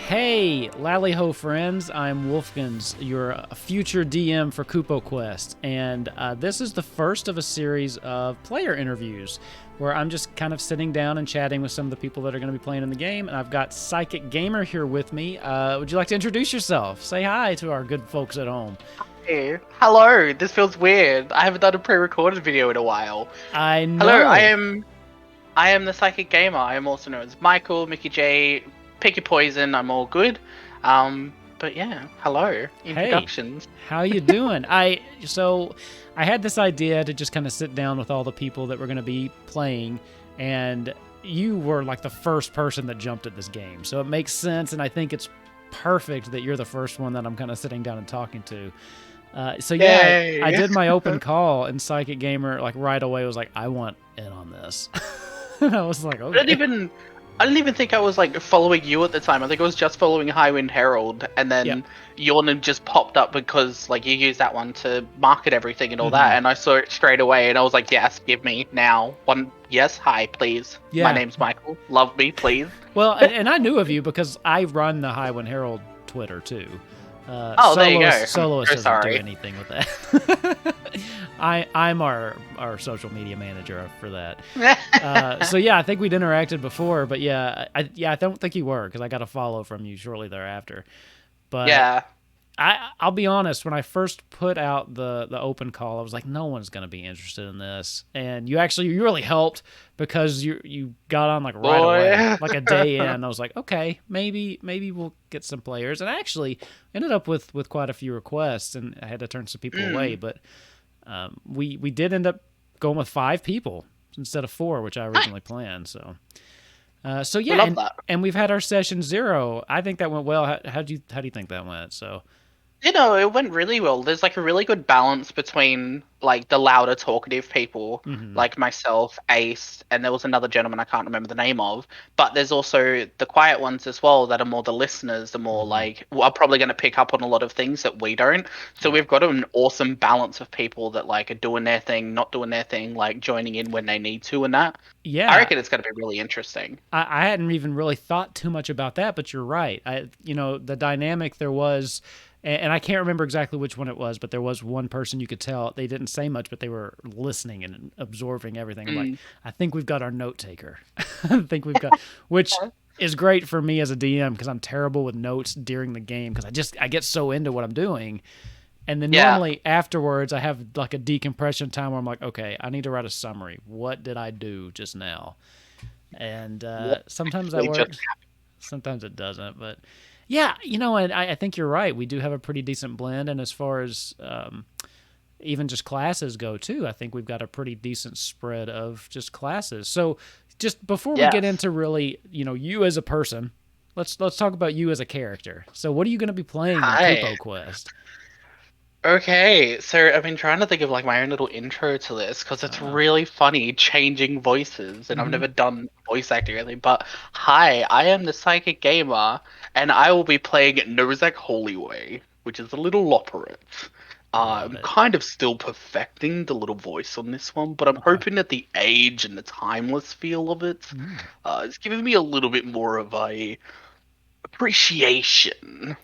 Hey, Lally-ho friends, I'm Wolfgans, your future DM for Kupo Quest, and this is the first of a series of player interviews where I'm just kind of sitting down and chatting with some of the people that are going to be playing in the game, and I've got PsychicGaymer here with me. Would you like to introduce yourself? Say hi to our good folks at home. Hey, hello, this feels weird. I haven't done a pre-recorded video in a while. I know. Hello, I am the Psychic Gamer. I am also known as Michael, Mickey J, pick your poison, I'm all good. But yeah, hello. Introductions. Hey, how you doing? I had this idea to just kind of sit down with all the people that were going to be playing, and you were like the first person that jumped at this game. So it makes sense, and I think it's perfect that you're the first one that I'm kind of sitting down and talking to. So yeah, I did my open call, and PsychicGaymer like right away was like, I want in on this. And I was like, okay. I didn't even think I was like following you at the time. I think I was just following Highwind Herald, and then your name just popped up because like you used that one to market everything and all that, and I saw it straight away, and I was like, yes, give me now one. Yes, hi, please. Yeah. My name's Michael. Love me, please. Well, and I knew of you because I run the Highwind Herald Twitter too. There you go. Soloist doesn't do anything with that. I'm our social media manager for that. So yeah, I think we'd interacted before, but yeah, I don't think you were because I got a follow from you shortly thereafter. But yeah, I'll be honest. When I first put out the open call, I was like, no one's gonna be interested in this, and you really helped because you got on like right away, like a day in. I was like, okay, maybe we'll get some players, and I actually ended up with quite a few requests, and I had to turn some people away, but we did end up going with 5 people instead of 4, which I originally planned. So yeah, and we've had our session 0. I think that went well. How do you think that went? So. You know, it went really well. There's like a really good balance between like the louder talkative people, like myself, Ace, and there was another gentleman I can't remember the name of, but there's also the quiet ones as well that are more the listeners, the more like are probably going to pick up on a lot of things that we don't. So we've got an awesome balance of people that like are doing their thing, not doing their thing, like joining in when they need to and that. Yeah. I reckon it's going to be really interesting. I hadn't even really thought too much about that, but you're right. The dynamic there was, and I can't remember exactly which one it was, but there was one person you could tell they didn't say much, but they were listening and absorbing everything. I'm like, I think we've got our note taker. I think we've got, which is great for me as a DM because I'm terrible with notes during the game because I get so into what I'm doing. And then normally afterwards I have like a decompression time where I'm like, okay, I need to write a summary. What did I do just now? And sometimes that works. Sometimes it doesn't, but yeah, and I think you're right. We do have a pretty decent blend, and as far as even just classes go, too, I think we've got a pretty decent spread of just classes. So just before we get into really, you as a person, let's talk about you as a character. So what are you going to be playing in Kupo Quest? Okay, so I've been trying to think of like my own little intro to this because it's really funny changing voices, and I've never done voice acting really. But hi, I am the Psychic Gamer, and I will be playing Nozak Holyway, which is a little Loporrit. I'm kind of still perfecting the little voice on this one, but I'm hoping that the age and the timeless feel of it is giving me a little bit more of a appreciation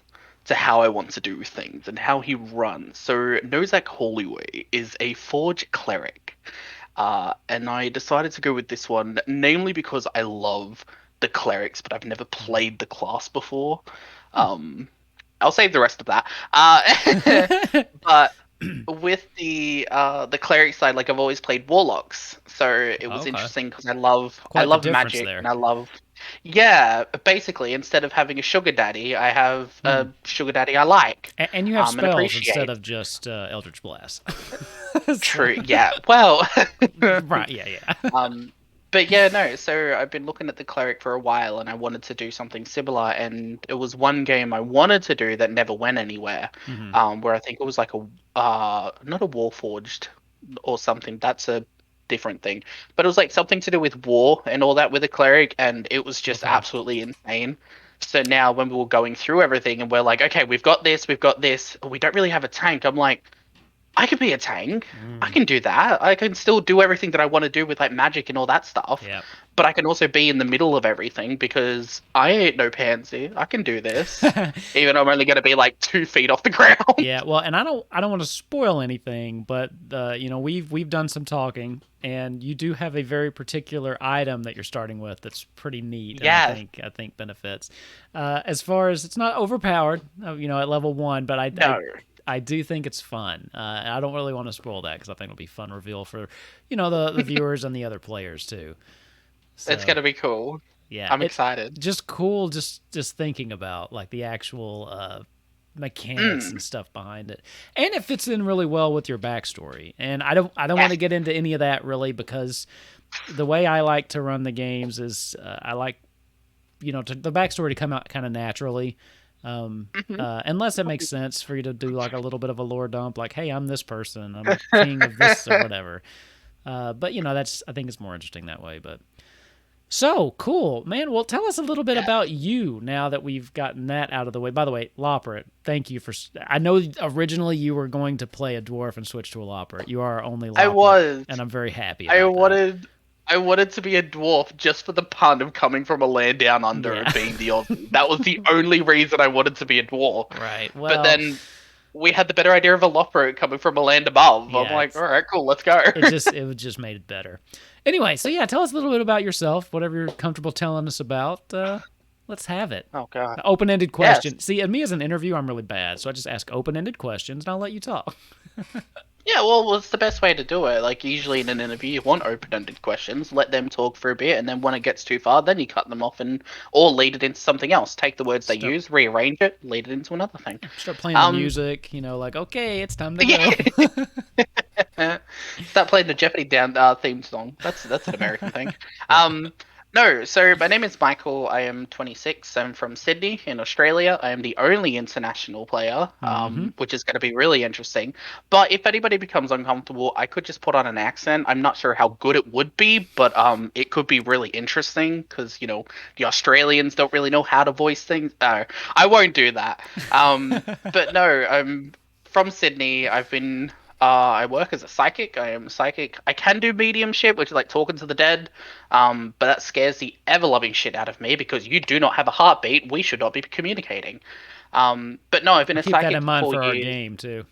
to how I want to do things and how he runs. So Nozak Holyway is a Forge Cleric, and I decided to go with this one, namely because I love the clerics, but I've never played the class before. I'll save the rest of that. But with the cleric side, like I've always played warlocks, so it was interesting because I love magic and I love. Yeah, basically, instead of having a sugar daddy, I have a sugar daddy I like. And you have spells instead of just Eldritch Blast. True, yeah. Well... right, yeah. But yeah, no, so I've been looking at the cleric for a while, and I wanted to do something similar, and it was one game I wanted to do that never went anywhere, where I think it was like not a Warforged or something, that's a different thing, but it was like something to do with war and all that with a cleric, and it was just absolutely insane. So now when we were going through everything and we're like, okay, we've got this, we don't really have a tank, I'm like, I could be a tank. I can do that. I can still do everything that I want to do with like magic and all that stuff. but I can also be in the middle of everything because I ain't no pansy. I can do this, even though I'm only going to be like 2 feet off the ground. Yeah, well, and I don't want to spoil anything, but we've done some talking, and you do have a very particular item that you're starting with that's pretty neat, and Yeah. I think benefits. As far as it's not overpowered, at level 1, but No. I do think it's fun. And I don't really want to spoil that because I think it'll be fun reveal for the viewers and the other players too. It's So going to be cool. yeah, I'm it's excited. just cool just thinking about like the actual mechanics and stuff behind it, and it fits in really well with your backstory. And I don't want to get into any of that really, because the way I like to run the games is I like the backstory to come out kind of naturally, unless it makes sense for you to do like a little bit of a lore dump, like, hey, I'm this person, I'm king of this or whatever. But that's, I think it's more interesting that way. But so cool, man. Well, tell us a little bit about you now that we've gotten that out of the way. By the way, Loporrit, thank you for. I know originally you were going to play a dwarf and switch to a Loporrit. You are only Loporrit, I was. and I'm very happy I about wanted. I wanted to be a dwarf just for the pun of coming from a land down under and being the Aussie. That was the only reason I wanted to be a dwarf. that. Right. But Well, then we had the better idea of a Loporrit coming from a land above. Yeah, I'm like, all right, cool, let's go. it just made it better. Anyway, so yeah, tell us a little bit about yourself, whatever you're comfortable telling us about. Let's have it. Oh god. Open-ended question. Yes. See, and me as an interview, I'm really bad, so I just ask open-ended questions and I'll let you talk. Yeah, well, it's the best way to do it. Like, usually in an interview, you want open-ended questions, let them talk for a bit, and then when it gets too far, then you cut them off or lead it into something else. Take the words they use, rearrange it, lead it into another thing. Start playing the music, like, okay, it's time to go. Start playing the Jeopardy down theme song. That's an American thing. No, so my name is Michael. I am 26. I'm from Sydney in Australia. I am the only international player, which is going to be really interesting. But if anybody becomes uncomfortable, I could just put on an accent. I'm not sure how good it would be, but it could be really interesting because, the Australians don't really know how to voice things. No, I won't do that. But no, I'm from Sydney. I work as a psychic. I am a psychic. I can do mediumship, which is like talking to the dead. But that scares the ever-loving shit out of me because you do not have a heartbeat. We should not be communicating. But no, I've been a keep psychic that in mind for our years. game too.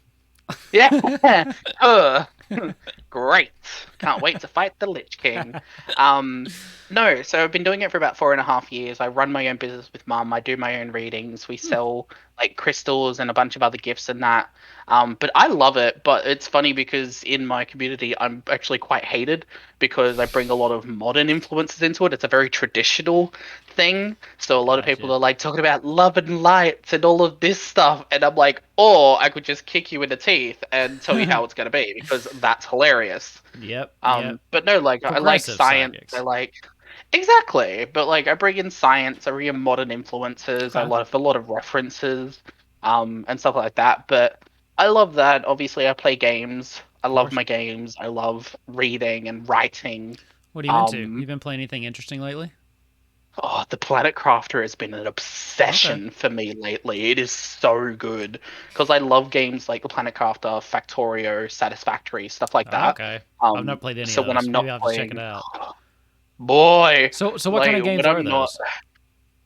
Yeah. Great. Can't wait to fight the Lich King. No, so I've been doing it for about 4.5 years. I run my own business with Mum. I do my own readings. We sell like crystals and a bunch of other gifts and that. But I love it. But it's funny because in my community, I'm actually quite hated because I bring a lot of modern influences into it. It's a very traditional thing. So a lot of people are like talking about love and light and all of this stuff. And I'm like, or I could just kick you in the teeth and tell you how it's going to be because that's hilarious. Yep. But no, like I like science. Psychics. I like exactly. But like I bring in science. I bring in modern influences. Okay. I love a lot of references, and stuff like that. But I love that. Obviously, I play games. I love my games. I love reading and writing. What are you into? You been playing anything interesting lately? Oh, the Planet Crafter has been an obsession for me lately. It is so good because I love games like the Planet Crafter, Factorio, Satisfactory, stuff like that. Okay. I've not played any of those. When I'm not Maybe I'll playing, check it out. Boy. So what kind of games are those?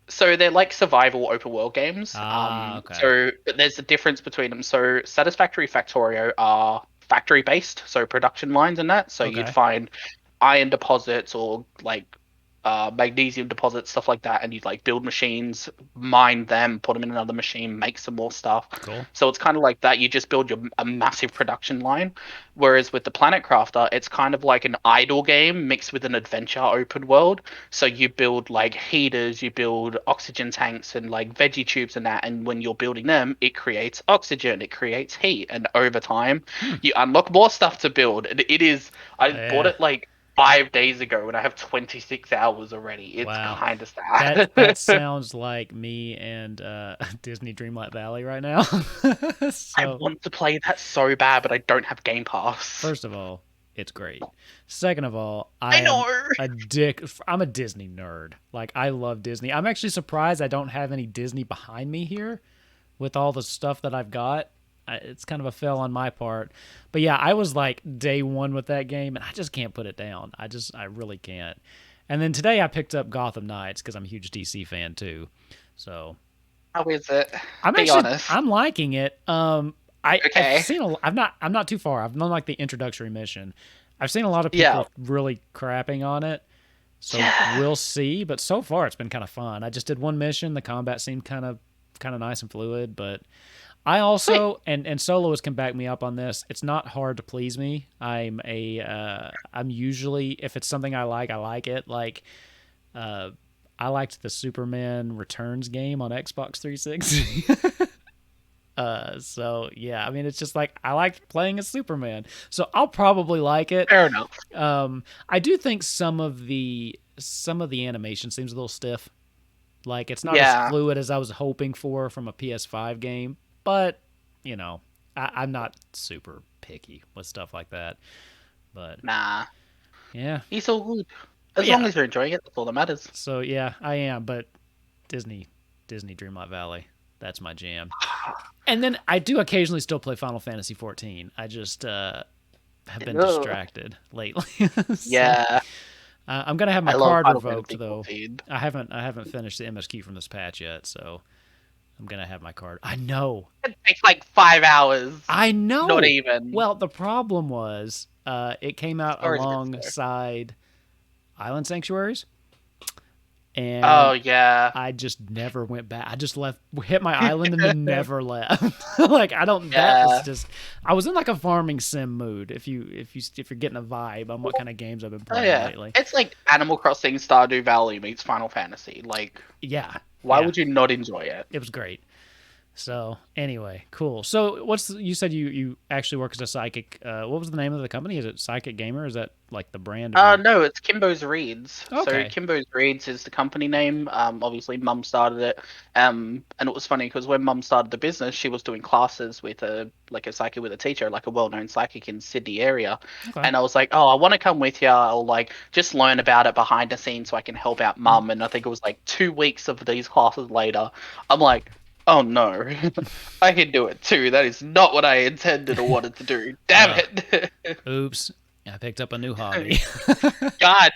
So they're like survival open world games. Okay. So but there's a difference between them. So Satisfactory, Factorio are factory based, so production lines and that. So you'd find iron deposits or like magnesium deposits, stuff like that, and you'd like build machines, mine them, put them in another machine, make some more stuff. Cool. So it's kind of like that. You just build a massive production line. Whereas with the Planet Crafter, it's kind of like an idle game mixed with an adventure open world. So you build like heaters, you build oxygen tanks and like veggie tubes and that. And when you're building them, it creates oxygen, it creates heat, and over time, you unlock more stuff to build. And it is. I bought it like 5 days ago and I have 26 hours already. It's kind of sad. That sounds like me and Disney Dreamlight Valley right now. I want to play that so bad, but I don't have Game Pass. First of all, it's great. Second of all, I'm a Disney nerd. Like, I love Disney. I'm actually surprised I don't have any Disney behind me here with all the stuff that I've got. It's kind of a fail on my part. But yeah, I was like day one with that game, and I just can't put it down. I really can't. And then today I picked up Gotham Knights because I'm a huge DC fan too. So How is it? I'm Be actually honest. I'm liking it. I've Okay. seen I'm not too far. I've done like the introductory mission. I've seen a lot of Yeah. people really crapping on it. So Yeah. we'll see. But so far it's been kind of fun. I just did one mission. The combat seemed kind of nice and fluid. But I Sweet. also and soloists can back me up on this. It's not hard to please me. I'm usually, if it's something I like it. Like I liked the Superman Returns game on Xbox 360. So yeah, I mean, it's just like I liked playing as Superman, so I'll probably like it. Fair enough. I do think some of the animation seems a little stiff. Like it's not as Yeah. fluid as I was hoping for from a PS5 game, but you know, I'm not super picky with stuff like that. But Nah. yeah, He's all good. but As long yeah. as you're enjoying it, that's all that matters. So yeah, I am. But Disney, Disney Dreamlight Valley, that's my jam. And then I do occasionally still play Final Fantasy 14. I just have been Ugh. distracted lately. So, Yeah. I'm gonna have my I love card Final revoked Fantasy though. 14. I haven't finished the MSQ from this patch yet, so I'm gonna have my card. I know. It takes like 5 hours. I know. Not even. Well, the problem was it came out Story's a bit slow. alongside Island Sanctuaries, and Oh yeah. I just never went back. I just hit my island, and then never left. Like I don't. That was Yeah. just. I was in like a farming sim mood. If you're getting a vibe on what kind of games I've been Oh playing yeah. lately. It's like Animal Crossing Stardew Valley meets Final Fantasy. Like, Yeah. why Yeah. would you not enjoy it? It was great. So anyway, cool. So you said you actually work as a psychic. What was the name of the company? Is it PsychicGaymer? Is that like the brand of your... No, it's Kimbo's Reads. So Okay. Kimbo's Reads is the company name. Obviously, Mum started it. And it was funny because when Mum started the business, she was doing classes with a psychic with a teacher, like a well-known psychic in Sydney area. Okay. And I was like, oh, I want to come with you. I'll like just learn about it behind the scenes so I can help out Mum. And I think it was like 2 weeks of these classes later, I'm like, oh no, I can do it too. That is not what I intended or wanted to do. Damn it. Oops. I picked up a new hobby. God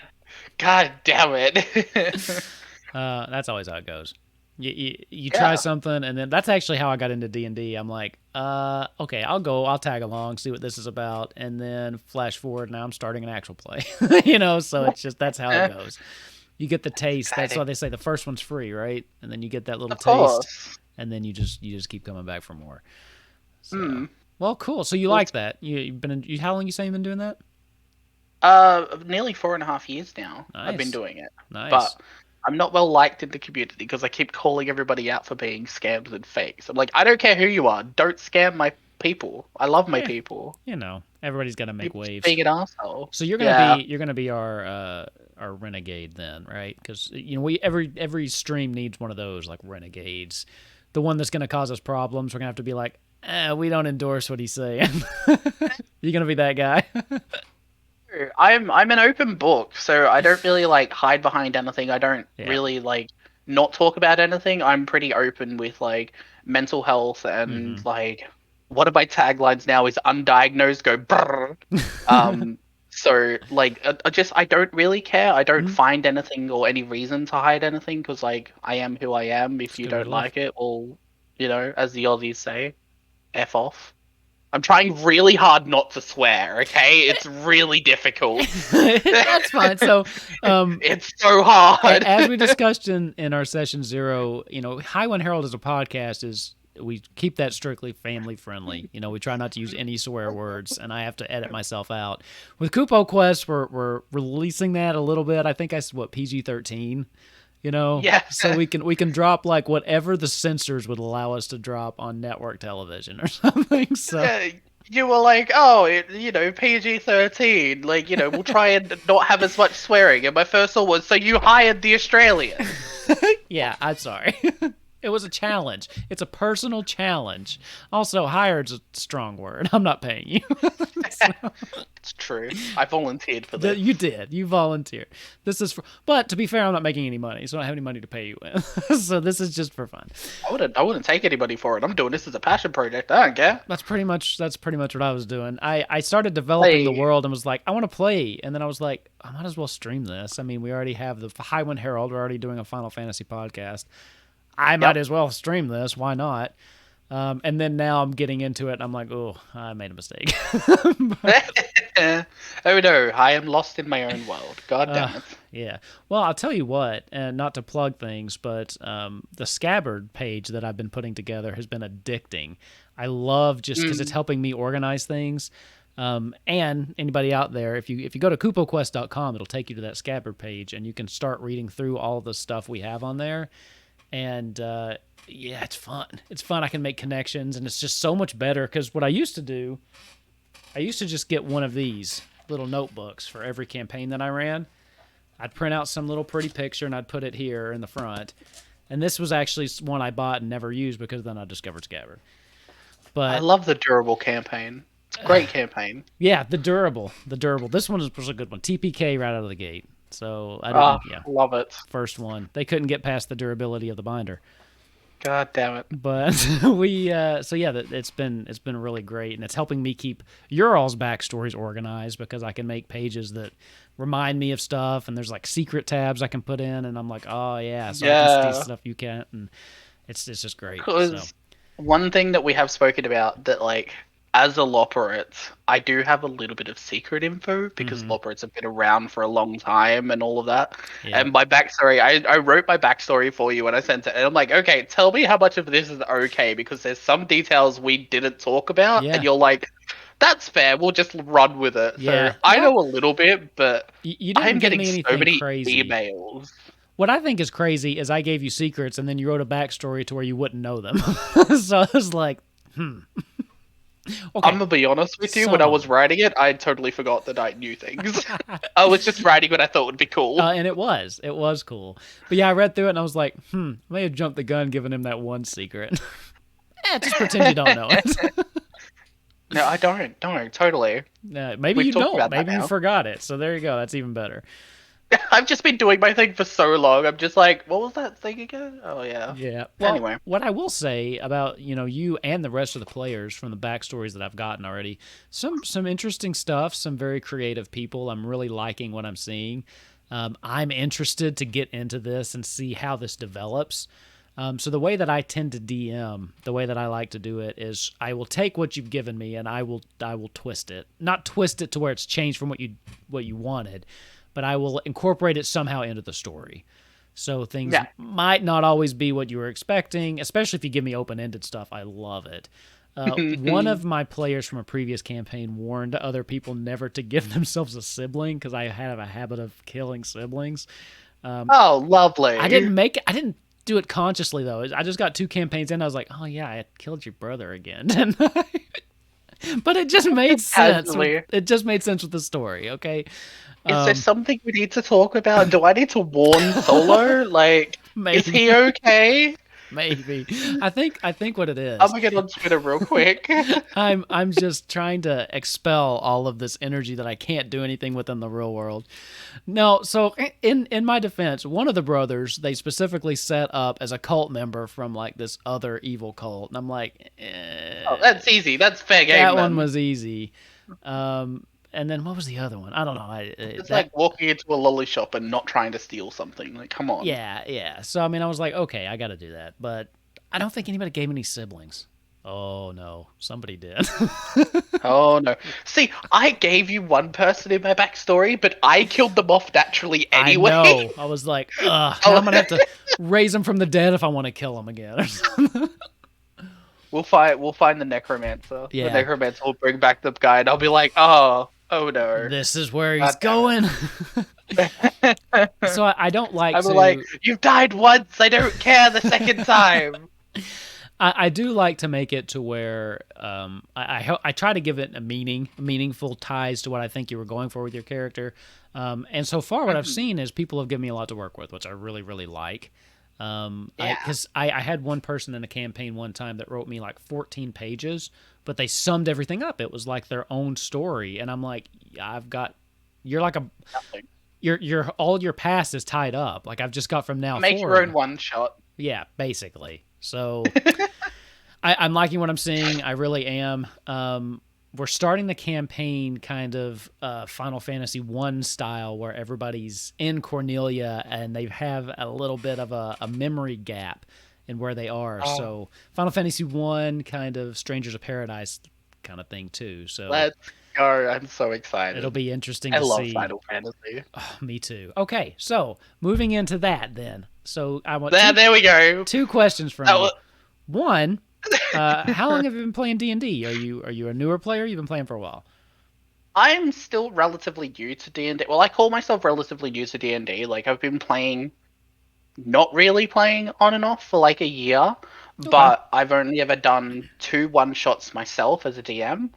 damn it. That's always how it goes. You try something, and then that's actually how I got into D&D. I'm like, okay, I'll tag along, see what this is about, and then flash forward, now I'm starting an actual play. So it's just, that's how it goes. You get the taste. That's why they say the first one's free, right? And then you get that little Of course. taste, and then you just keep coming back for more. So, well, cool. So you like that? How long you say you've been doing that? Nearly 4.5 years now. I've been Nice. doing it. Nice. But I'm not well liked in the community because I keep calling everybody out for being scams and fakes. I'm like, I don't care who you are. Don't scam my people. I love my people. Everybody's got to make You're waves. being an asshole. So you're gonna be our renegade then, right? Because every stream needs one of those, like renegades. The one that's gonna cause us problems. We're gonna have to be like, we don't endorse what he's saying. You're gonna be that guy. I'm an open book, so I don't really like hide behind anything. I don't Yeah. really like not talk about anything. I'm pretty open with like mental health and like one of my taglines now is undiagnosed go brrr. So like I don't really care. I don't find anything or any reason to hide anything because like I am who I am. If you don't like it, well, as the Aussies say, F off. I'm trying really hard not to swear, okay? It's really difficult. That's fine. So, it's so hard. As we discussed in our session 0, High One Herald as a podcast we keep that strictly family friendly. We try not to use any swear words, and I have to edit myself out. With Kupo Quest, we're releasing that a little bit. I think I said PG-13. Yeah. So we can drop like whatever the censors would allow us to drop on network television or something. So you were like, oh, PG-13. Like, we'll try and not have as much swearing. And my first thought was, so you hired the Australians? Yeah, I'm sorry. It was a challenge. It's a personal challenge. Also, hired's a strong word. I'm not paying you. It's true. I volunteered for this. You did. You volunteered. This is for, but to be fair, I'm not making any money, so I don't have any money to pay you with. So this is just for fun. I wouldn't take anybody for it. I'm doing this as a passion project. I don't care. That's pretty much what I was doing. I started developing the world and was like, I want to play, and then I was like, I might as well stream this. I mean, we already have the Highwind Herald. We're already doing a Final Fantasy podcast. I might as well stream this. Why not? And then now I'm getting into it. And I'm like, oh, I made a mistake. Oh no, I am lost in my own world. God damn it. Yeah. Well, I'll tell you what, and not to plug things, but the Scabard page that I've been putting together has been addicting. I love just because it's helping me organize things. And anybody out there, if you go to kupoquest.com, it'll take you to that Scabard page, and you can start reading through all the stuff we have on there. And yeah, it's fun. It's fun. I can make connections, and it's just so much better because what I used to do, I used to just get one of these little notebooks for every campaign that I ran. I'd print out some little pretty picture, and I'd put it here in the front. And this was actually one I bought and never used because then I discovered Scabard. But I love the durable campaign. It's a great campaign. Yeah, the durable. This one was a good one. TPK right out of the gate. So I didn't, love it. First one. They couldn't get past the durability of the binder. God damn it. But it's been really great, and it's helping me keep your all's backstories organized because I can make pages that remind me of stuff, and there's like secret tabs I can put in, and I'm like, oh yeah, so I can see stuff you can't, and it's just great. Because one thing that we have spoken about that like as a Loporrit, I do have a little bit of secret info because Loporrits have been around for a long time and all of that. Yeah. And my backstory, I wrote my backstory for you when I sent it. And I'm like, okay, tell me how much of this is okay because there's some details we didn't talk about. Yeah. And you're like, that's fair. We'll just run with it. Yeah. So I know a little bit, but I'm getting so many emails. What I think is crazy is I gave you secrets and then you wrote a backstory to where you wouldn't know them. So I was like, Okay. I'm gonna be honest with you. When I was writing it, I totally forgot that I knew things. I was just writing what I thought would be cool, and it was cool. But yeah, I read through it and I was like, I may have jumped the gun giving him that one secret. Just pretend you don't know it. No, I don't. Totally. Maybe you don't. Maybe you forgot it. So there you go. That's even better. I've just been doing my thing for so long. I'm just like, what was that thing again? Oh, yeah. Yeah. Well, anyway. What I will say about, you and the rest of the players from the backstories that I've gotten already, some interesting stuff, some very creative people. I'm really liking what I'm seeing. I'm interested to get into this and see how this develops. So the way that I tend to DM, the way that I like to do it is I will take what you've given me and I will twist it. Not twist it to where it's changed from what you wanted, but I will incorporate it somehow into the story. So things might not always be what you were expecting, especially if you give me open-ended stuff. I love it. One of my players from a previous campaign warned other people never to give themselves a sibling because I have a habit of killing siblings. Oh, lovely. I didn't do it consciously, though. I just got 2 campaigns in. I was like, oh, yeah, I killed your brother again. But it just made sense. It just made sense with the story, okay? Is there something we need to talk about? Do I need to warn Solo? Like, is he okay? Maybe. I think what it is. I'm gonna get on Twitter real quick. I'm just trying to expel all of this energy that I can't do anything with in the real world. No, so in my defense, one of the brothers they specifically set up as a cult member from like this other evil cult, and I'm like, oh, that's easy. That's fair game. That one was easy. And then what was the other one? I don't know. It's like walking into a lolly shop and not trying to steal something. Like, come on. Yeah. So, I mean, I was like, okay, I got to do that. But I don't think anybody gave me any siblings. Oh, no. Somebody did. Oh, no. See, I gave you one person in my backstory, but I killed them off naturally anyway. I know. I was like, ugh. I'm going to have to raise them from the dead if I want to kill them again or something. We'll find the necromancer. Yeah. The necromancer will bring back the guy, and I'll be like, oh no. This is where he's going. So I don't like I'm like, you've died once, I don't care the second time. I do like to make it to where I try to give it a meaningful ties to what I think you were going for with your character. And so far what I've seen is people have given me a lot to work with, which I really, really like. Yeah. Because I had one person in a campaign one time that wrote me like 14 pages, but they summed everything up. It was like their own story, and I'm like, you're like Nothing. your all your past is tied up. Like I've just got from now Make your forward. own one shot. Yeah, basically. So I'm liking what I'm seeing. I really am. We're starting the campaign kind of Final Fantasy 1 style where everybody's in Cornelia and they have a little bit of a memory gap in where they are. Oh. So Final Fantasy 1 kind of Strangers of Paradise kind of thing too. So Let's go. I'm so excited. It'll be interesting I to love see. Final Fantasy. Oh, me too. Okay, so moving into that then. So I want There we go. 2 questions from you. One, how long have you been playing D&D? Are you a newer player? You've been playing for a while. I'm still relatively new to D&D. Well, I call myself relatively new to D&D. Like, I've been not really playing on and off for like a year, but I've only ever done 2 one-shots myself as a DM.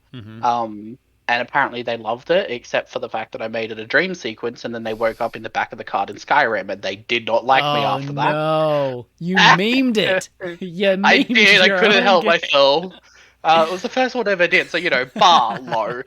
And apparently they loved it, except for the fact that I made it a dream sequence, and then they woke up in the back of the card in Skyrim, and they did not like me after that. No, you memed it. I did. I couldn't help myself. It was the first one I ever did, so bar low.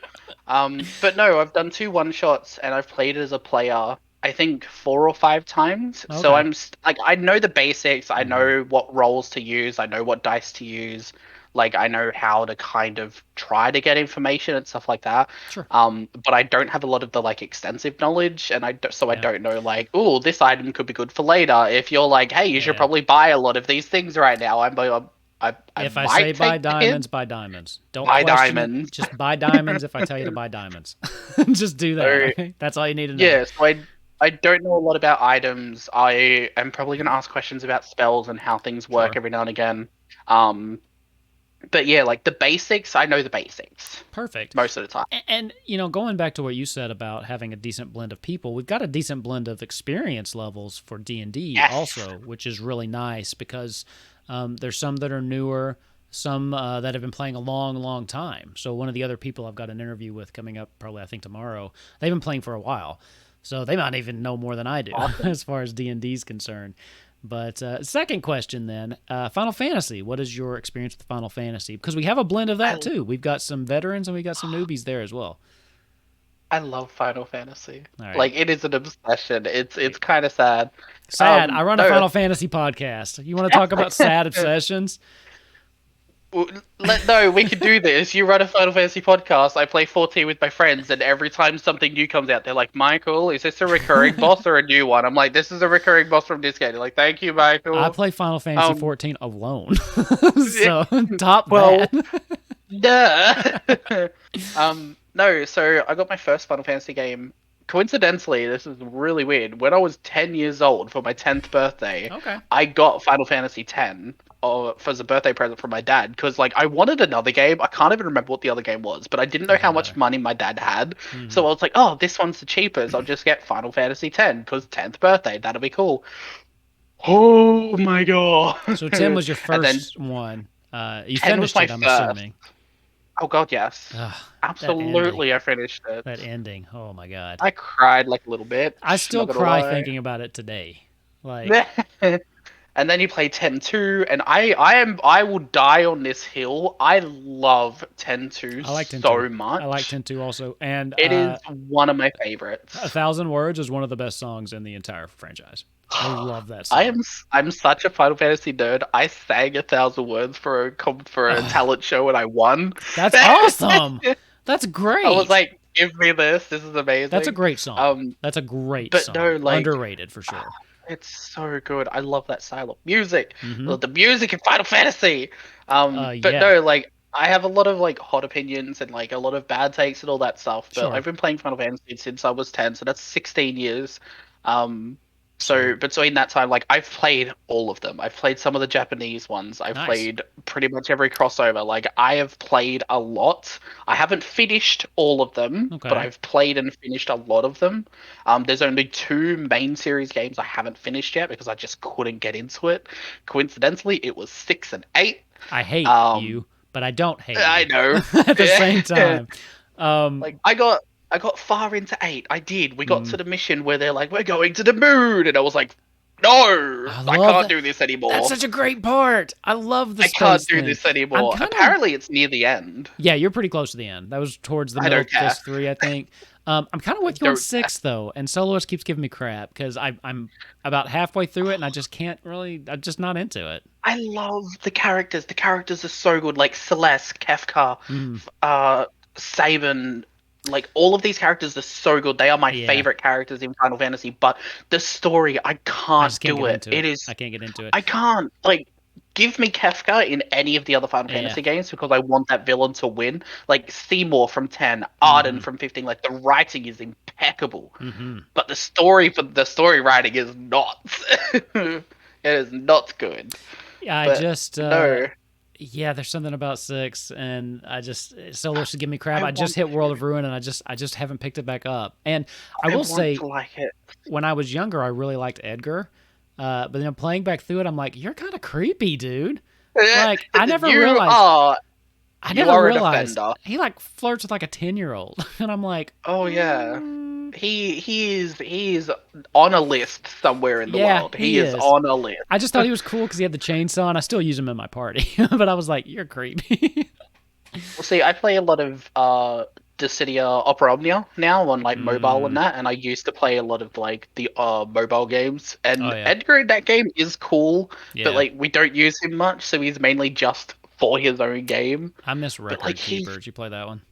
But no, I've done 2 one-shots, and I've played it as a player, I think 4 or 5 times. Okay. So I'm I know the basics. I know what rolls to use. I know what dice to use. Like, I know how to kind of try to get information and stuff like that. Sure. But I don't have a lot of the extensive knowledge, and I don't know oh, this item could be good for later. If you're like, hey, you should probably buy a lot of these things right now. If I say buy diamonds, buy diamonds. Don't buy question diamonds. It. Just buy diamonds if I tell you to buy diamonds. Just do that. Okay? That's all you need to know. Yeah, so I don't know a lot about items. I am probably going to ask questions about spells and how things work every now and again. But yeah, the basics, I know the basics. Perfect. Most of the time. And going back to what you said about having a decent blend of people, we've got a decent blend of experience levels for D&D also, which is really nice because there's some that are newer, some that have been playing a long, long time. So one of the other people I've got an interview with coming up probably, I think, tomorrow, they've been playing for a while. So they might even know more than I do as far as D&D is concerned. But second question then, Final Fantasy. What is your experience with Final Fantasy? Because we have a blend of that too. We've got some veterans and we got some newbies there as well. I love Final Fantasy. Right. It is an obsession. It's kind of sad. Sad. I run a Final Fantasy podcast. You want to talk about sad obsessions? No, we can do this. You run a Final Fantasy podcast. I play 14 with my friends, and every time something new comes out, they're like, "Michael, is this a recurring boss or a new one?" I'm like, "This is a recurring boss from this game." They're like, "Thank you, Michael." I play Final Fantasy 14 alone, so top that. No. So I got my first Final Fantasy game. Coincidentally, this is really weird. When I was 10 years old for my 10th birthday, I got Final Fantasy 10 as a birthday present from my dad because I wanted another game. I can't even remember what the other game was, but I didn't know how much money my dad had. So I was like, oh, this one's the cheapest. I'll just get Final Fantasy 10 because 10th birthday. That'll be cool. Oh my god. So 10 was your first one. You finished it, I'm assuming. Oh god, yes. Absolutely, I finished it. That ending, oh my god. I cried a little bit. I still cry thinking about it today. And then you play 10-2, and I will die on this hill. I love 10-2 so much. I like 10-2 also, and it is one of my favorites. 1,000 Words is one of the best songs in the entire franchise. I love that song. I'm such a Final Fantasy nerd. I sang 1,000 Words for a talent show, and I won. That's awesome. That's great. I was like, give me this. This is amazing. That's a great song. That's a great song. No, underrated for sure. It's so good. I love that style of music. The music in Final Fantasy. No, I have a lot of hot opinions and a lot of bad takes and all that stuff. But I've been playing Final Fantasy since I was 10, so that's 16 years. So between that time, I've played all of them. I've played some of the Japanese ones. I've played pretty much every crossover. I have played a lot. I haven't finished all of them, but I've played and finished a lot of them. There's only 2 main series games I haven't finished yet because I just couldn't get into it. Coincidentally, it was 6 and 8. I hate you, but I don't hate you. I know. At the same time. I got far into 8. I did. We got to the mission where they're like, we're going to the moon. And I was like, No, I I love can't that. do this anymore. That's such a great part. I love the I can't space do thing. this I'm anymore. kind of Apparently, it's near the end. Yeah, you're pretty close to the end. That was towards the I middle don't of care. disc 3, I think. I'm kind of I with you on don't care. 6 though, and Soloist keeps giving me crap because I'm about halfway through it and I just can't really. I'm just not into it. I love the characters. The characters are so good. Like Celeste, Kefka, Mm, Saban. Like all of these characters are so good. They are my yeah, favorite characters in Final Fantasy. But the story, I I can't just can't do get it. into It it. is. I can't get into it. I can't. Like, give me Kefka in any of the other Final Yeah. Fantasy games because I want that villain to win. Like Seymour from 10, Mm-hmm. Arden from 15. Like the writing is impeccable, Mm-hmm. but the story writing is not. It is not good. Yeah, I But just no, yeah, there's something about 6, and I just Soloist should give me crap. I I just want hit World of to. Ruin, and I just haven't picked it back up. And I I will want say, to like it. when I was younger, I really liked Edgar. But then playing back through it, I'm like, you're kind of creepy, dude. Like You are I you never are an realized offender. he like flirts with like a 10-year-old, and I'm like, Oh yeah. He is on a list somewhere in the yeah, world. He he is is. on a list. I just thought he was cool because he had the chainsaw, and I still use him in my party. But I was like, you're creepy. Well, see, I play a lot of Dissidia Opera Omnia now on like mobile and Mm, that, and I used to play a lot of like the mobile games. oh And yeah, Edgar in that game is cool, but yeah. like we don't use him much, so he's mainly just for his own game. I miss But like Record Keeper. Did you play that one?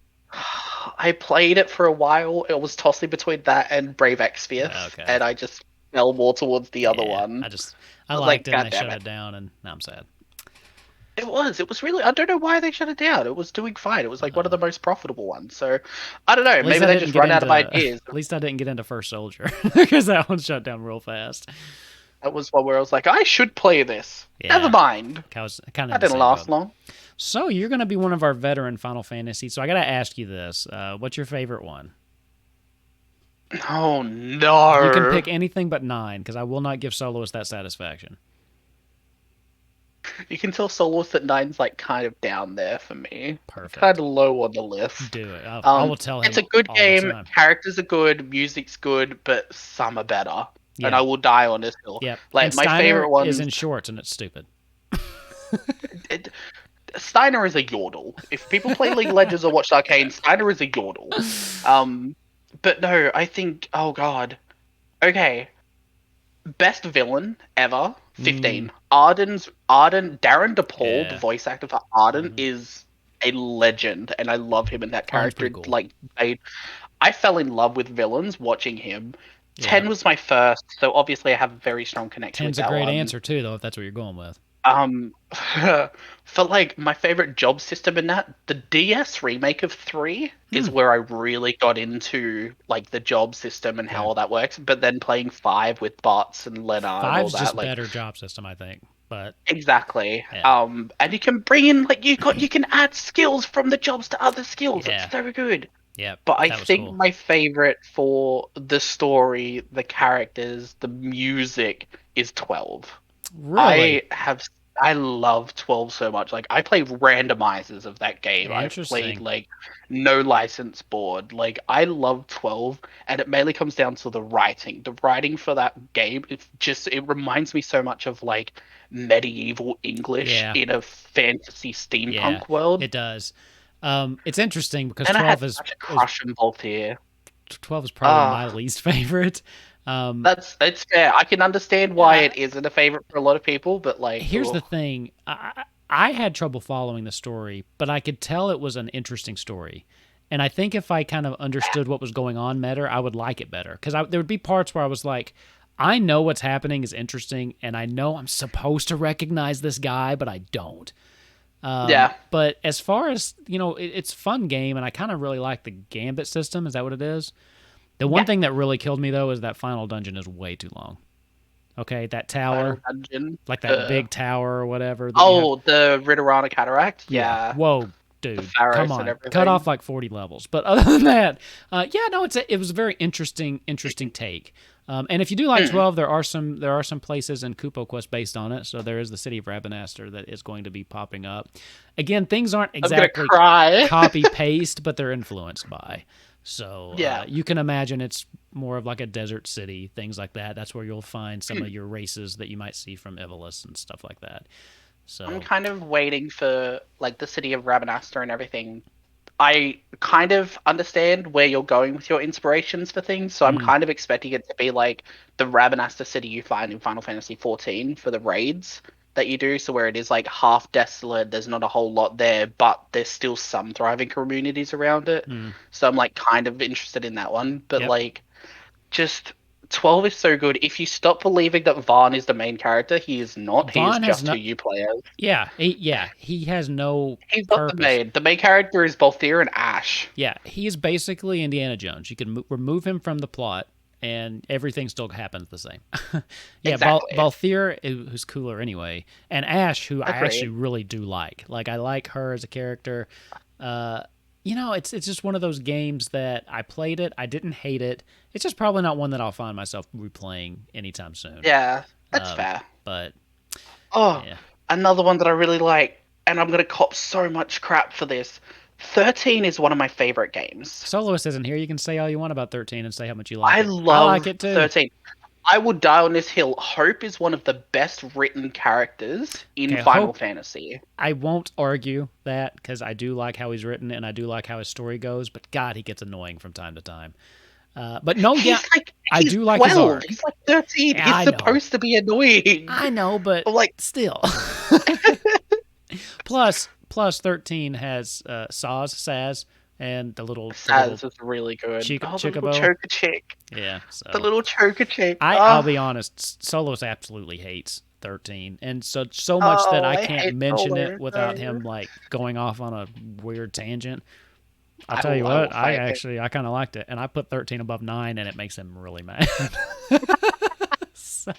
I played it for a while. It was tossing between that and Brave Exvius, Okay. and I just fell more towards the other Yeah, one. I I was liked like, it, and God they damn shut it. it down, and now I'm sad. It was really. I don't know why they shut it down. It was doing fine. It was like one of Uh, the most profitable ones. So I don't know. at least Maybe I they didn't just get run out into. of ideas. At least I didn't get into First Soldier because that one shut down real fast. That was one where I was like, I should play this. Never Yeah, mind. I was kind of in That the didn't same last boat. long. So you're going to be one of our veteran Final Fantasy. So I got to ask you this: what's your favorite one? Oh You can no. pick anything but 9, because I will not give Soloist that satisfaction. You can tell Soloist at Nine's like kind of down there for me. Kind Perfect. of low on the list. Do it. I will tell It's him a good all the game. time. Characters are good. Music's good, but some are better. And Yeah. I will die on this hill. Yep. And Like my Steiner favorite is ones. in shorts, and it's stupid. It, Steiner is a yordle. If people play League of Legends or watch Arcane, Steiner is a yordle. But no, I think. Oh god. Okay. Best villain ever. 15. Arden. Darren DePaul, the Yeah. voice actor for Arden, Mhm. is a legend, and I love him in that Arden's character. pretty cool. Like, I fell in love with villains watching him. Yeah. 10 was my first, so obviously I have a very strong connection 10's with a that great one. answer too, though, if that's what you're going with. For like my favorite job system in that, the DS remake of 3 is where I really got into like the job system and how Okay. all that works. But then playing 5 with bots and Lena and all 5's that, just like better job system, I think. But exactly. yeah. And you can bring in like you can add skills from the jobs to other skills. Yeah. It's so good. Yep. But I That was think cool. my favorite for the story, the characters, the music is 12. Really I love 12 so much. Like I play randomizers of that game. I've played interesting. like no license board. Like I love 12, and it mainly comes down to the writing. The writing for that game, it reminds me so much of like medieval English Yeah. in a fantasy Yeah. steampunk world. It does. It's interesting because And I had 12 is such a crush on Voltaire. 12 is probably Ah, my least favorite. it's fair. I can understand why Uh, it isn't a favorite for a lot of people, but like, Here's the ugh. thing. I had trouble following the story, but I could tell it was an interesting story. And I think if I kind of understood what was going on better, I would like it better. Because there would be parts where I was like, I know what's happening is interesting, and I know I'm supposed to recognize this guy, but I don't. Yeah. But as far as, it's a fun game, and I kind of really like the gambit system. Is that what it is? The one Yeah. thing that really killed me, though, is that final dungeon is way too long. Okay, that Final tower, dungeon. like that big tower or whatever that you have. Oh, the Ritterana Cataract. Yeah. Yeah, Whoa, the dude. Come Pharos and on. Cut everything. off like 40 levels. But other than that, yeah, no, it was a very interesting take. And if you do like 12, there are some places in Kupo Quest based on it. So there is the city of Rabanastre that is going to be popping up. Again, things aren't I'm gonna exactly cry. copy paste, but they're influenced by. So Yeah. you can imagine it's more of like a desert city, things like that. That's where you'll find some of your races that you might see from Evolus and stuff like that. So I'm kind of waiting for like the city of Rabanastre and everything. I kind of understand where you're going with your inspirations for things, so I'm kind of expecting it to be like the Rabanastre city you find in Final Fantasy XIV for the raids that you do. So where it is like half desolate, there's not a whole lot there, but there's still some thriving communities around it. So I'm like kind of interested in that one, but Yep. like just 12 is so good. If you stop believing that Vaughn is the main character, he is not. He is Vaughn has just who not. you play as. He has no He's not the purpose. main. The main character is Balthier and Ash. Yeah, he is basically Indiana Jones. You can remove him from the plot, and everything still happens the same. Yeah, Exactly. Balthier, who's cooler anyway, and Ash, who I actually Agreed. really do like. Like, I like her as a character. It's just one of those games that I played it. I didn't hate it. It's just probably not one that I'll find myself replaying anytime soon. Yeah, that's fair. But Oh, yeah, another one that I really like, and I'm gonna cop so much crap for this. 13 is one of my favorite games. Soloist isn't here. You can say all you want about 13 and say how much you like I it. love I like it too. 13. I would die on this hill. Hope is one of the best written characters in Okay, Final Hope- Fantasy. I won't argue that because I do like how he's written and I do like how his story goes, but God, he gets annoying from time to time. But no, yeah, I do like his 12. arc. He's like 13. Yeah, He's I know. supposed to be annoying. I know, but Like, still. Plus 13 has Saz, and the little Saz is really good. Chick- the Chickabow. little choker chick. Yeah, so The little choker chick. I'll be honest, Solos absolutely hates 13, and so much that I I can't hate mention it Solos. without him like going off on a weird tangent. I'll I tell you will what, fight it. I kind of liked it, and I put 13 above 9, and it makes him really mad. So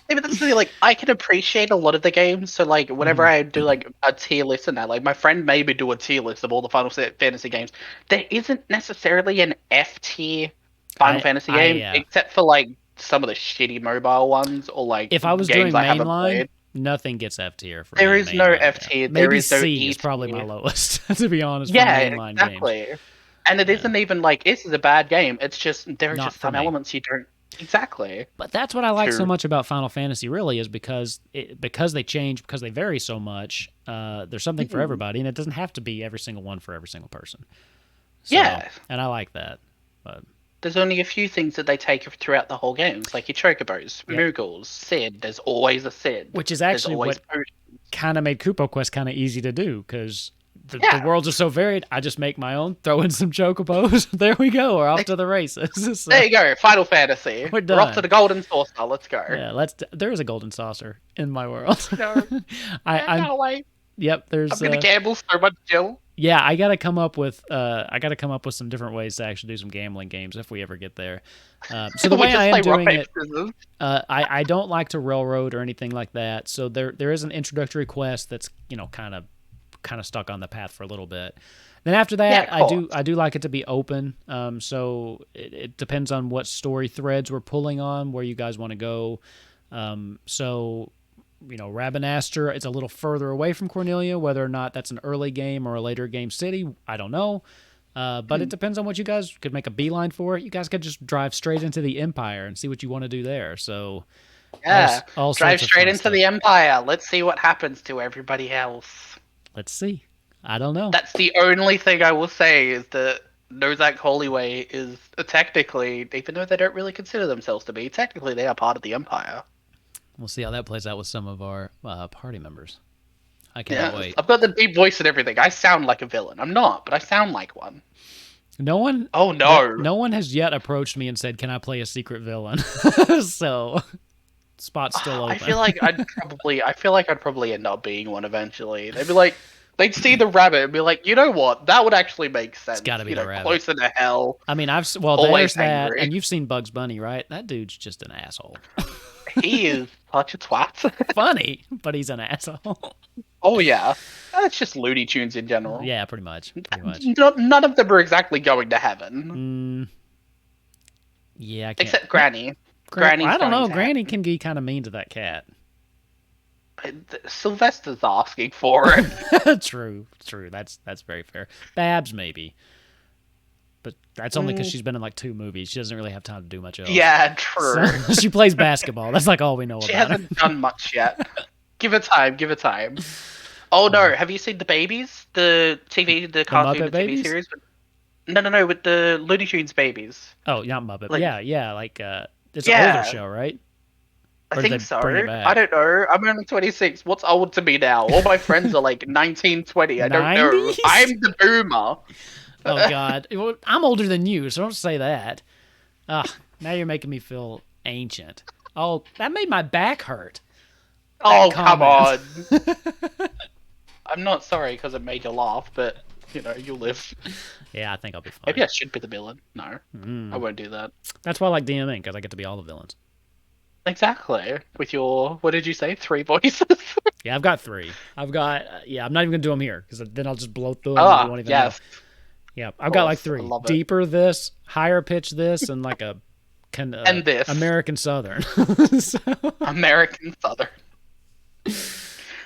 Yeah, but that's the thing, like, I can appreciate a lot of the games. So, like, whenever I do, like, a tier list and that, like, my friend made me do a tier list of all the Final Fantasy games. There isn't necessarily an F tier Final Fantasy game, except for, like, some of the shitty mobile ones or, like, if I was games doing I haven't mainline, played. nothing gets F tier for There me. is no mainline, F tier. Maybe There is no C E is probably my tier. lowest, to be honest. Yeah, for mainline exactly. games. And it isn't even like this is a bad game. It's just there are Not just for some me. elements you don't exactly. But that's what I like so True. much about Final Fantasy, really, is because they change, because they vary so much. There's something for everybody, and it doesn't have to be every single one for every single person. So, Yeah. and I like that. But There's only a few things that they take throughout the whole game. It's like your chocobos, Moogles, Sid. There's always a Sid. which is There's actually always what potions. kind of made Kupo Quest kind of easy to do, because the worlds are so varied. I just make my own, throw in some chocobos. There we go. We're off to the races. So, There you go, Final Fantasy. We're We're off done. to the Golden Saucer. Let's go. yeah, there is a golden saucer in my world. No, I'm no way. Yep, there's. I'm gonna gamble so much, Jill. Yeah, I gotta come up with some different ways to actually do some gambling games if we ever get there. So the We way just I am play doing rock, it, paper, scissors. I don't like to railroad or anything like that. So there is an introductory quest that's kind of stuck on the path for a little bit. Then after that, Yeah, I do like it to be open. So it depends on what story threads we're pulling on, where you guys want to go. So Rabanastre, it's a little further away from Cornelia. Whether or not that's an early game or a later game city, I don't know. But it depends on what you guys could make a beeline for it. You guys could just drive straight into the Empire and see what you want to do there. So Yeah, all drive sorts of straight fun into stuff. the Empire. Let's see what happens to everybody else. Let's see. I don't know. That's the only thing I will say is that Nozak Holyway is technically, even though they don't really consider themselves to be, technically they are part of the Empire. We'll see how that plays out with some of our party members. I cannot wait. I've got the deep voice and everything. I sound like a villain. I'm not, but I sound like one. No one. Oh no! No one has yet approached me and said, "Can I play a secret villain?" So, spot's still open. I feel like I'd probably end up being one eventually. They'd be like, they'd see the rabbit and be like, you know what? That would actually make sense. It's got to be the rabbit. Closer to hell. I mean, there's Always that, angry. and you've seen Bugs Bunny, right? That dude's just an asshole. He is such a twat. Funny, but he's an asshole. Oh yeah, that's just Looney Tunes in general. Yeah, pretty much. None of them are exactly going to heaven. Yeah, I can't. Except Granny. Granny's I don't going know. to Granny can be kind of mean to that cat. heaven. Sylvester's asking for it. True. That's very fair. Babs maybe, but that's only because she's been in like 2 movies. She doesn't really have time to do much else. Yeah, true. So, she plays basketball. That's like all we know She about hasn't her. done much yet. Give her time. Give her time. Oh no! Have you seen the Babies? The cartoon, Muppet the TV Babies? series? No, with the Looney Tunes babies. Oh, not Muppet. Like- yeah, like it's an Yeah. older show, right? I Or did think they so. bring it back? I don't know. I'm only 26. What's old to me now? All my friends are like 19, 20. I don't know. 90s? I'm the boomer. Oh God, well, I'm older than you, so don't say that. Now you're making me feel ancient. Oh, that made my back hurt. Oh, come on. comment. I'm not sorry because it made you laugh, but you know, you'll live. Yeah, I think I'll be fine. Maybe I should be the villain. No, I won't do that. That's why I like DMing, because I get to be all the villains. Exactly. With your, what did you say, 3 voices? Yeah, I've got 3. I'm not even gonna do them here, because then I'll just blow through them and you won't even know. Yeah, I've got like 3. love it. Deeper this, higher pitch this, and like a and this. American Southern. American Southern.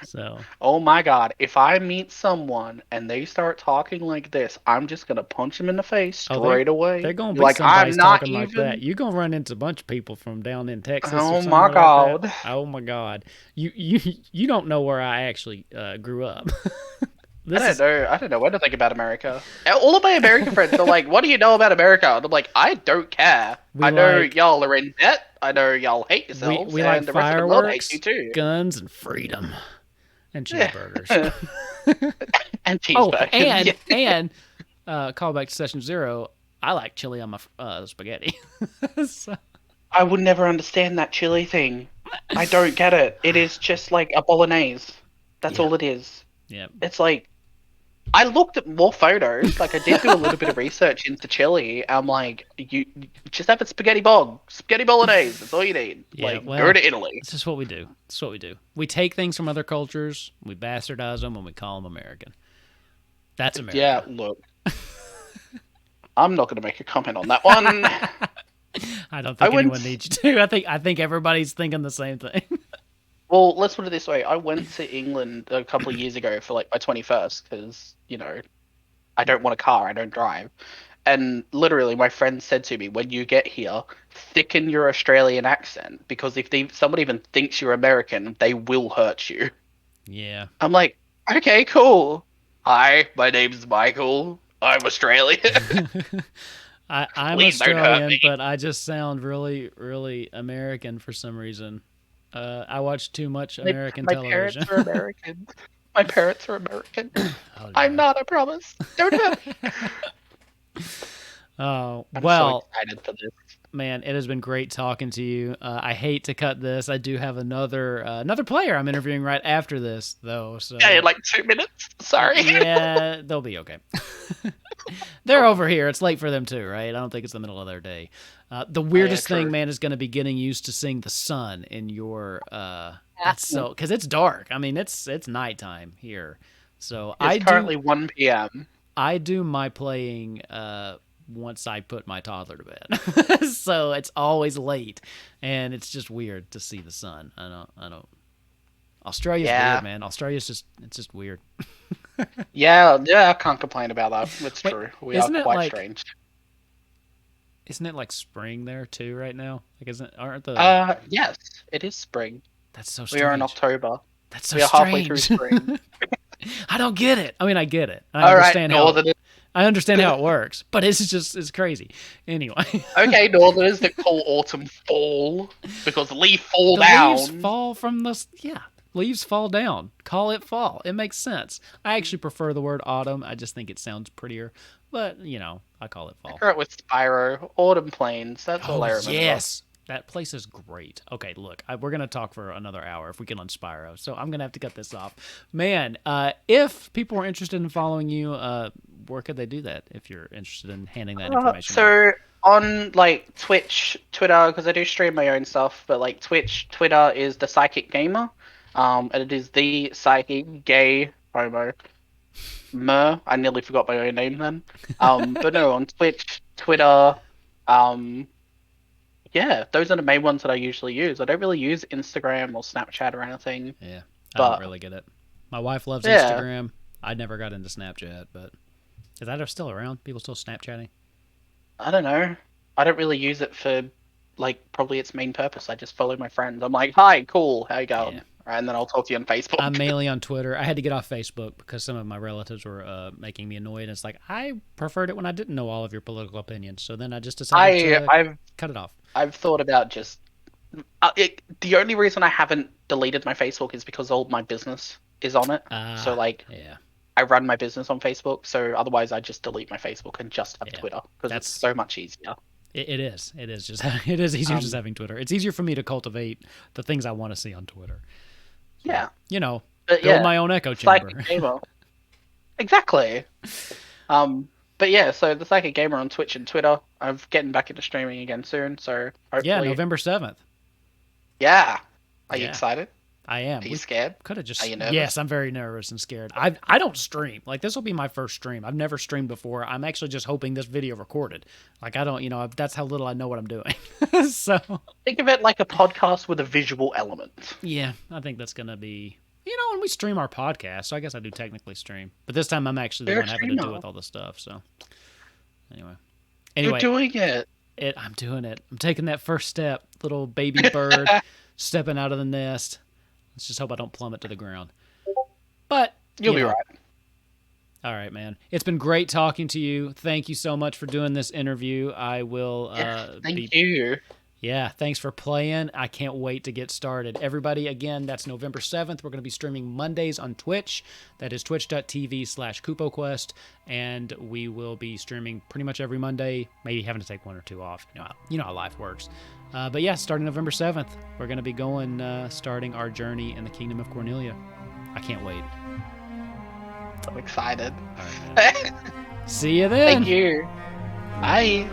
So. Oh my God! If I meet someone and they start talking like this, I'm just gonna punch them in the face straight away. They're gonna be like, somebody's I'm not talking even... like that. You're gonna run into a bunch of people from down in Texas. Oh or my somewhere God! Like that. Oh my God! You don't know where I actually grew up. I don't know what to think about America. All of my American friends are like, "What do you know about America?" And I'm like, "I don't care. I know y'all are in debt. I know y'all hate yourselves. We and like the rest of the world hates fireworks, you too. guns, and freedom, and cheeseburgers, and cheeseburgers. and call back to session 0. I like chili on my spaghetti. So. I would never understand that chili thing. I don't get it. It is just like a bolognese. That's all it is. Yeah. It's like, I looked at more photos. Like, I did do a little bit of research into chili. I'm like, you just have a spaghetti bolognese. That's all you need. Yeah, go to Italy. It's just what we do. It's what we do. We take things from other cultures, we bastardize them, and we call them American. That's America. Yeah, look. I'm not going to make a comment on that one. I don't think anyone needs you to. I think everybody's thinking the same thing. Well, let's put it this way. I went to England a couple of years ago for like my 21st because, you know, I don't want a car. I don't drive. And literally my friend said to me, when you get here, thicken your Australian accent because if somebody even thinks you're American, they will hurt you. Yeah. I'm like, okay, cool. Hi, my name's Michael. I'm Australian. I'm Please Australian, but I just sound really, really American for some reason. I watch too much American television. My parents are American. My parents are American. Oh, I'm not, I promise. Don't hurt me. Oh, I'm well, so excited for this. Man, it has been great talking to you. I hate to cut this. I do have another player I'm interviewing right after this, though. So yeah, in like 2 minutes. Sorry. Yeah, they'll be okay. They're over here. It's late for them too, right? I don't think it's the middle of their day. The weirdest thing, man, is going to be getting used to seeing the sun in your. That's so because it's dark. I mean, it's nighttime here. So it's currently 1 p.m. I do my playing once I put my toddler to bed. So it's always late, and it's just weird to see the sun. I don't. Australia's weird, man. Australia's just weird. yeah, I can't complain about that. It's true. We are quite strange. Isn't it like spring there too right now? Like, aren't the? Yes, it is spring. That's so strange. We are in October. That's so we are strange. halfway through spring. I don't get it. I mean, I get it. I understand how it works, but it's crazy. Anyway. Okay, Northerners that call autumn fall because leaves fall down. Leaves fall from the leaves fall down. Call it fall. It makes sense. I actually prefer the word autumn. I just think it sounds prettier. But I call it fall. I grew up with Spyro, Autumn Plains. That's all I remember. Yes. That place is great. Okay, look, we're going to talk for another hour if we can on Spyro, so I'm going to have to cut this off. Man, if people are interested in following you, where could they do that if you're interested in handing that information out? On, like, Twitch, Twitter, because I do stream my own stuff, but, like, Twitch, Twitter is the PsychicGaymer, and it is the Psychic Gay Homo. I nearly forgot my own name then. But no, on Twitch, Twitter, yeah, those are the main ones that I usually use. I don't really use Instagram or Snapchat or anything. Yeah, I don't really get it. My wife loves Instagram. I never got into Snapchat, but is that still around? People still Snapchatting? I don't know. I don't really use it for like probably its main purpose. I just follow my friends. I'm like, hi, cool, how you going? Yeah. And then I'll talk to you on Facebook. I'm mainly on Twitter. I had to get off Facebook because some of my relatives were making me annoyed. It's like I preferred it when I didn't know all of your political opinions. So then I just decided to cut it off. I've thought about just the only reason I haven't deleted my Facebook is because all my business is on it. So like, yeah, I run my business on Facebook. So otherwise, I just delete my Facebook and just have Twitter because it's so much easier. It is. It is just. It is easier just having Twitter. It's easier for me to cultivate the things I want to see on Twitter. So, yeah. You know, build my own echo chamber. PsychicGaymer. Exactly. But yeah, so the PsychicGaymer on Twitch and Twitter. I'm getting back into streaming again soon. So hopefully. Yeah, November 7th. Yeah. Are you excited? I am. Are you scared? Could have just. Are you nervous? Yes, I'm very nervous and scared. I don't stream. Like this will be my first stream. I've never streamed before. I'm actually just hoping this video recorded. Like I don't, that's how little I know what I'm doing. So think of it like a podcast with a visual element. Yeah, I think that's gonna be. When we stream our podcast, so I guess I do technically stream, but this time I'm actually the one having to do with all the stuff. So anyway, you're doing it. I'm doing it. I'm taking that first step, little baby bird, stepping out of the nest. Let's just hope I don't plummet to the ground. But you'll be right. All right, man. It's been great talking to you. Thank you so much for doing this interview. I will. Thank you. Yeah, thanks for playing. I can't wait to get started. Everybody, again, that's November 7th. We're going to be streaming Mondays on Twitch. That is twitch.tv/Kupo Quest. And we will be streaming pretty much every Monday, maybe having to take one or two off. You know how life works. But yeah, starting November 7th, we're going to be starting our journey in the Kingdom of Cornelia. I can't wait. I'm excited. All right, man. See you then. Thank you. Bye.